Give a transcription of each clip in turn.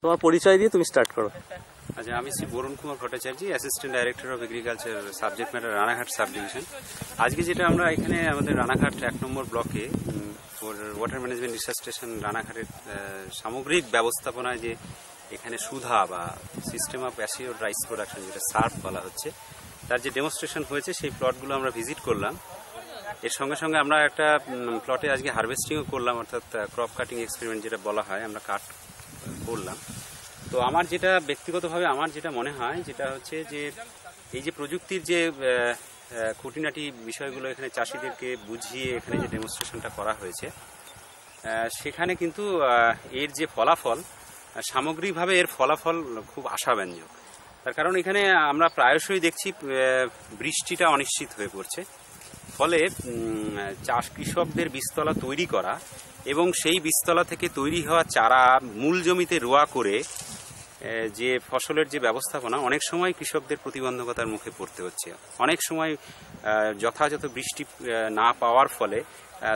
তোমার পরিচয় দিয়ে তুমি স্টার্ট করো। আচ্ছা, আমি Shri Barun Kumar Bhattacharya, assistant director of agriculture subject matter Ranaghat sub division. আজকে যেটা আমরা এখানে আমাদের রানাঘাট 1 নম্বর ব্লকে ওয়াটার ম্যানেজমেন্ট রিসার্চ স্টেশন রানাঘাটের সামগ্রিক ব্যবস্থাপনায় যে এখানে সুধা বা system of acid rice production, যেটা সার্ফ বলা হচ্ছে, তার যে ডেমনস্ট্রেশন হয়েছে সেই প্লটগুলো আমরা ভিজিট করলাম। এর সঙ্গে সঙ্গে আমরা একটা প্লটে আজকে হারভেস্টিংও করলাম, অর্থাৎ ক্রপ কাটিং এক্সপেরিমেন্ট যেটা বলা হয়, আমরা কাট করলাম। তো আমার যেটা ব্যক্তিগতভাবে আমার যেটা মনে হয় যেটা হচ্ছে যে এই যে প্রযুক্তির যে খুঁটিনাটি বিষয়গুলো এখানে চাষিদেরকে বুঝিয়ে এখানে যে ডেমনস্ট্রেশনটা করা হয়েছে, সেখানে কিন্তু এর যে ফলাফল, সামগ্রিকভাবে এর ফলাফল খুব আশাব্যঞ্জক। তার কারণ এখানে আমরা প্রায়শই দেখছি বৃষ্টিটা অনিশ্চিত হয়ে পড়ছে, ফলে কৃষকদের বীজতলা তৈরি করা এবং সেই বীজতলা থেকে তৈরি হওয়া চারা মূল জমিতে রোয়া করে যে ফসলের যে ব্যবস্থাপনা, অনেক সময় কৃষকদের প্রতিবন্ধকতার মুখে পড়তে হচ্ছে। অনেক সময় যথাযথ বৃষ্টি না পাওয়ার ফলে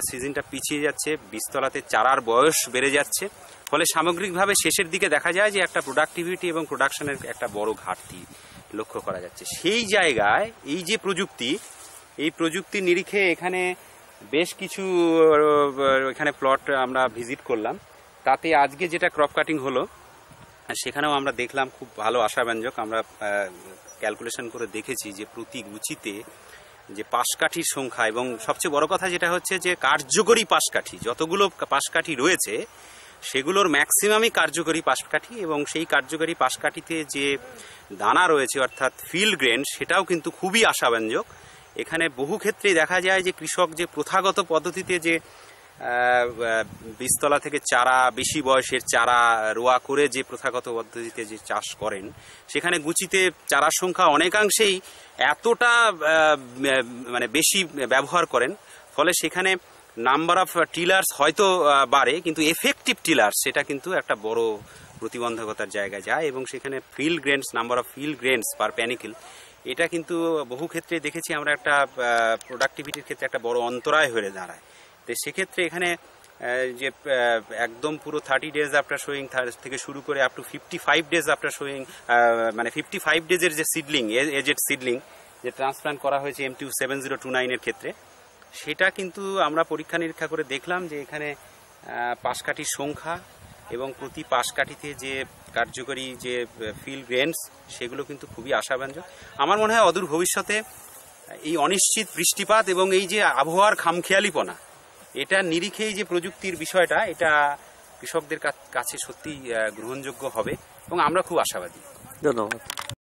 সিজনটা পিছিয়ে যাচ্ছে, বীজতলাতে চারার বয়স বেড়ে যাচ্ছে, ফলে সামগ্রিকভাবে শেষের দিকে দেখা যায় যে একটা প্রোডাক্টিভিটি এবং প্রোডাকশনের একটা বড় ঘাটতি লক্ষ্য করা যাচ্ছে। সেই জায়গায় এই যে প্রযুক্তি, এই প্রযুক্তির নিরিখে এখানে বেশ কিছু এখানে প্লট আমরা ভিজিট করলাম। তাতে আজকে যেটা ক্রপ কাটিং হলো সেখানেও আমরা দেখলাম খুব ভালো আশাব্যঞ্জক। আমরা ক্যালকুলেশন করে দেখেছি যে প্রতি গুচিতে যে পাশকাঠির সংখ্যা, এবং সবচেয়ে বড় কথা যেটা হচ্ছে যে কার্যকরী পাশকাঠি, যতগুলো পাশকাঠি রয়েছে সেগুলোর ম্যাক্সিমামই কার্যকরী পাশকাঠি, এবং সেই কার্যকরী পাশকাঠিতে যে দানা রয়েছে অর্থাৎ ফিল্ড গ্রেন, সেটাও কিন্তু খুবই আশাব্যঞ্জক। এখানে বহু ক্ষেত্রেই দেখা যায় যে কৃষক যে প্রথাগত পদ্ধতিতে যে বীজতলা থেকে চারা, বেশি বয়সের চারা রোয়া করে যে প্রথাগত পদ্ধতিতে যে চাষ করেন, সেখানে গুচিতে চারার সংখ্যা অনেকাংশেই এতটা মানে বেশি ব্যবহার করেন, ফলে সেখানে নাম্বার অফ টিলার্স হয়তো বাড়ে, কিন্তু এফেক্টিভ টিলার্স সেটা কিন্তু একটা বড় প্রতিবন্ধকতার জায়গায় যায়, এবং সেখানে filled grains, number of filled grains per panicle, এটা কিন্তু বহু ক্ষেত্রে দেখেছি আমরা একটা প্রোডাক্টিভিটির ক্ষেত্রে একটা বড় অন্তরায় হয়ে দাঁড়ায়। তো সেক্ষেত্রে এখানে যে একদম পুরো 30 days আফটার শোয়িং থেকে শুরু করে up to 55 days after showing, মানে 55 ডেজের যে সিডলিং, এজেড সিডলিং যে ট্রান্সপ্লান্ট করা হয়েছে MTU 7029 এর ক্ষেত্রে, সেটা কিন্তু আমরা পরীক্ষা নিরীক্ষা করে দেখলাম যে এখানে পাশকাঠির সংখ্যা এবং প্রতি পাশকাঠিতে যে কার্যকরী যে ফিল্ড গ্রেনস, সেগুলো কিন্তু খুবই আশাব্যঞ্জক। আমার মনে হয় অদূর ভবিষ্যতে এই অনিশ্চিত বৃষ্টিপাত এবং এই যে আবহাওয়ার খামখেয়ালিপনা, এটা নিরিখেই যে প্রযুক্তির বিষয়টা, এটা কৃষকদের কাছে সত্যি গ্রহণযোগ্য হবে, এবং আমরা খুব আশাবাদী। ধন্যবাদ।